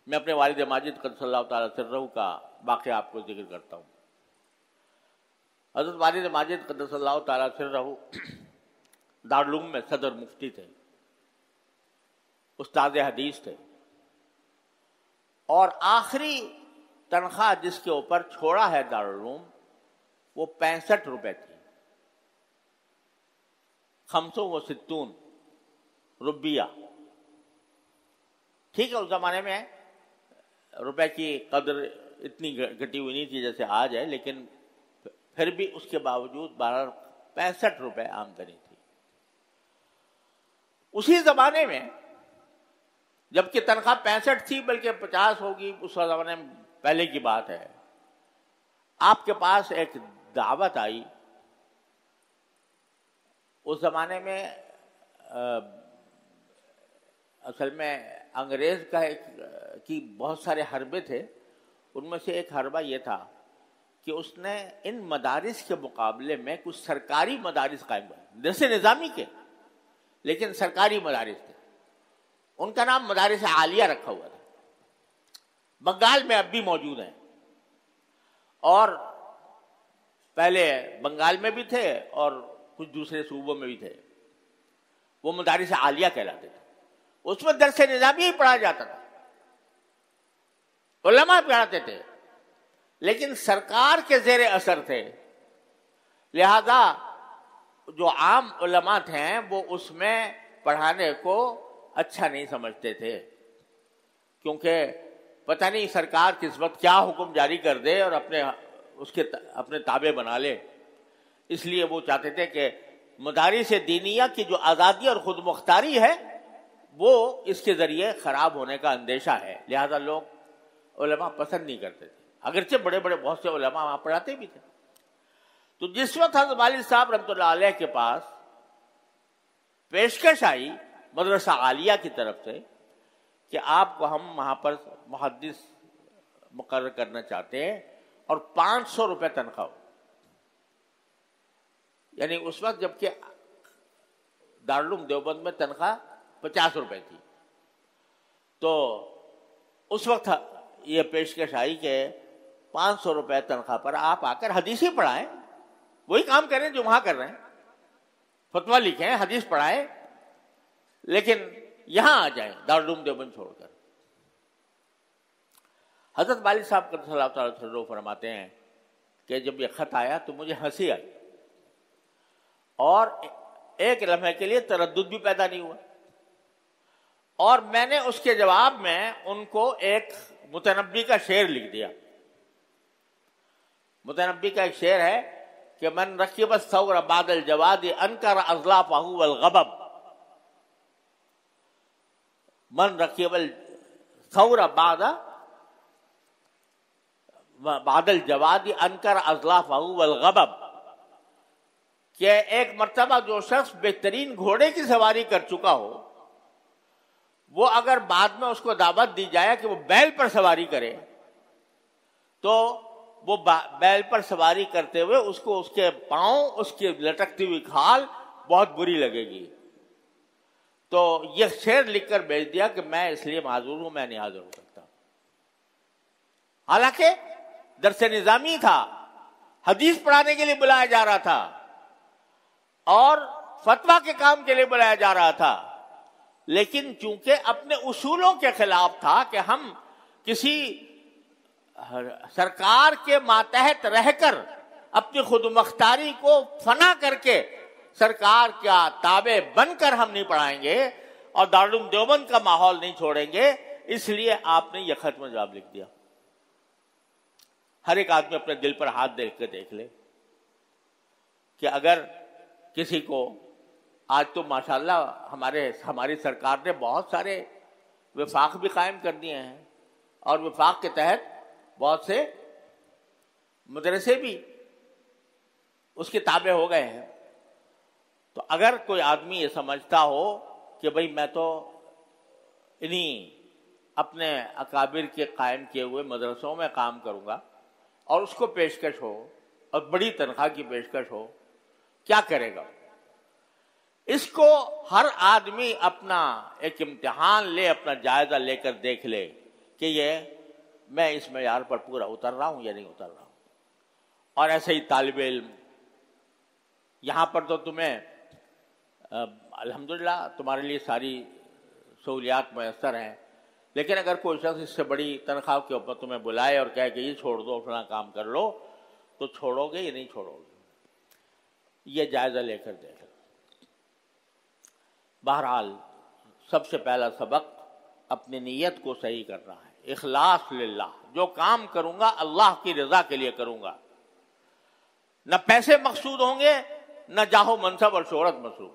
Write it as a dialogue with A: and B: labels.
A: میں اپنے والد ماجد قدس اللہ تعالیٰ سرہ کا واقعہ آپ کو ذکر کرتا ہوں. حضرت والد ماجد قدس اللہ تعالیٰ سرہ دارالعلوم میں صدر مفتی تھے، استاد حدیث تھے، اور آخری تنخواہ جس کے اوپر چھوڑا ہے دارالعلوم وہ 65 روپے تھی، 65 روپیہ. ٹھیک ہے، اس زمانے میں روپے کی قدر اتنی گھٹی ہوئی نہیں تھی جیسے آج ہے، لیکن پھر بھی اس کے باوجود 65 روپے آمدنی تھی. اسی زمانے میں جبکہ تنخواہ 65 تھی، بلکہ 50 ہوگی اس زمانے میں، پہلے کی بات ہے، آپ کے پاس ایک دعوت آئی. اس زمانے میں اصل میں انگریز کا کی بہت سارے حربے تھے، ان میں سے ایک حربہ یہ تھا کہ اس نے ان مدارس کے مقابلے میں کچھ سرکاری مدارس قائم کیے، درس نظامی کے لیکن سرکاری مدارس تھے. ان کا نام مدارس عالیہ رکھا ہوا تھا. بنگال میں اب بھی موجود ہیں، اور پہلے بنگال میں بھی تھے اور کچھ دوسرے صوبوں میں بھی تھے. وہ مدارس عالیہ کہلاتے تھے. اس میں درس نظامی ہی پڑھا جاتا تھا، علماء پڑھاتے تھے، لیکن سرکار کے زیر اثر تھے، لہذا جو عام علماء تھے وہ اس میں پڑھانے کو اچھا نہیں سمجھتے تھے، کیونکہ پتہ نہیں سرکار کس وقت کیا حکم جاری کر دے اور اپنے تابع بنا لے. اس لیے وہ چاہتے تھے کہ مدارس دینیہ کی جو آزادی اور خود مختاری ہے وہ اس کے ذریعے خراب ہونے کا اندیشہ ہے، لہذا لوگ علماء پسند نہیں کرتے تھے، اگرچہ بڑے بڑے بہت سے علماء وہاں پڑھاتے بھی تھے. تو جس وقت حضرت والد صاحب رحمۃ اللہ علیہ کے پاس پیشکش آئی مدرسہ عالیہ کی طرف سے کہ آپ کو ہم وہاں پر محدث مقرر کرنا چاہتے ہیں اور 500 روپے تنخواہ، یعنی اس وقت جبکہ دارالعلوم دیوبند میں تنخواہ 50 روپے تھی، تو اس وقت یہ پیشکش آئی کہ 500 روپے تنخواہ پر آپ آ کر حدیث ہی پڑھائیں، وہی کام کریں جو وہاں کر رہے ہیں، فتویٰ لکھیں، حدیث پڑھائیں، لیکن یہاں آ جائیں دارالعلوم دیوبند چھوڑ کر. حضرت والد صاحب قدس اللہ تعالیٰ سرہ فرماتے ہیں کہ جب یہ خط آیا تو مجھے ہنسی آئی اور ایک لمحے کے لیے تردد بھی پیدا نہیں ہوا، اور میں نے اس کے جواب میں ان کو ایک متنبی کا شعر لکھ دیا. متنبی کا ایک شعر ہے کہ من رکب الثور بعد الجواد انکر اظلافہ والغبب. من رکب الثور بعد الجواد انکر اظلافہ والغبب، کہ ایک مرتبہ جو شخص بہترین گھوڑے کی سواری کر چکا ہو، وہ اگر بعد میں اس کو دعوت دی جائے کہ وہ بیل پر سواری کرے تو وہ بیل پر سواری کرتے ہوئے اس کو اس کے پاؤں، اس کی لٹکتی ہوئی کھال بہت بری لگے گی. تو یہ شعر لکھ کر بھیج دیا کہ میں اس لیے معذور ہوں، میں نہیں حاضر ہو سکتا. حالانکہ درس نظامی تھا، حدیث پڑھانے کے لیے بلایا جا رہا تھا اور فتویٰ کے کام کے لیے بلایا جا رہا تھا، لیکن چونکہ اپنے اصولوں کے خلاف تھا کہ ہم کسی سرکار کے ماتحت رہ کر اپنی خود مختاری کو فنا کر کے سرکار کا تابع بن کر ہم نہیں پڑھائیں گے اور دارالعلوم دیوبند کا ماحول نہیں چھوڑیں گے، اس لیے آپ نے یہ خط میں جواب لکھ دیا. ہر ایک آدمی اپنے دل پر ہاتھ دیکھ کے دیکھ لے کہ اگر کسی کو، آج تو ماشاءاللہ ہماری سرکار نے بہت سارے وفاق بھی قائم کر دیے ہیں اور وفاق کے تحت بہت سے مدرسے بھی اس کے تابع ہو گئے ہیں. تو اگر کوئی آدمی یہ سمجھتا ہو کہ بھئی میں تو انہی اپنے اکابر کے قائم کیے ہوئے مدرسوں میں کام کروں گا اور اس کو پیشکش ہو اور بڑی تنخواہ کی پیشکش ہو، کیا کرے گا؟ اس کو ہر آدمی اپنا ایک امتحان لے، اپنا جائزہ لے کر دیکھ لے کہ یہ میں اس معیار پر پورا اتر رہا ہوں یا نہیں اتر رہا ہوں. اور ایسے ہی طالب علم، یہاں پر تو تمہیں الحمدللہ تمہارے لیے ساری سہولیات میسر ہیں، لیکن اگر کوئی شخص اس سے بڑی تنخواہ کے اوپر تمہیں بلائے اور کہے کہ یہ چھوڑ دو فلاں کام کر لو، تو چھوڑو گے یا نہیں چھوڑو گے؟ یہ جائزہ لے کر دیکھو. بہرحال سب سے پہلا سبق اپنی نیت کو صحیح کرنا ہے. اخلاص للہ، جو کام کروں گا اللہ کی رضا کے لیے کروں گا. نہ پیسے مقصود ہوں گے، نہ جاہ و منصب اور شہرت مقصود.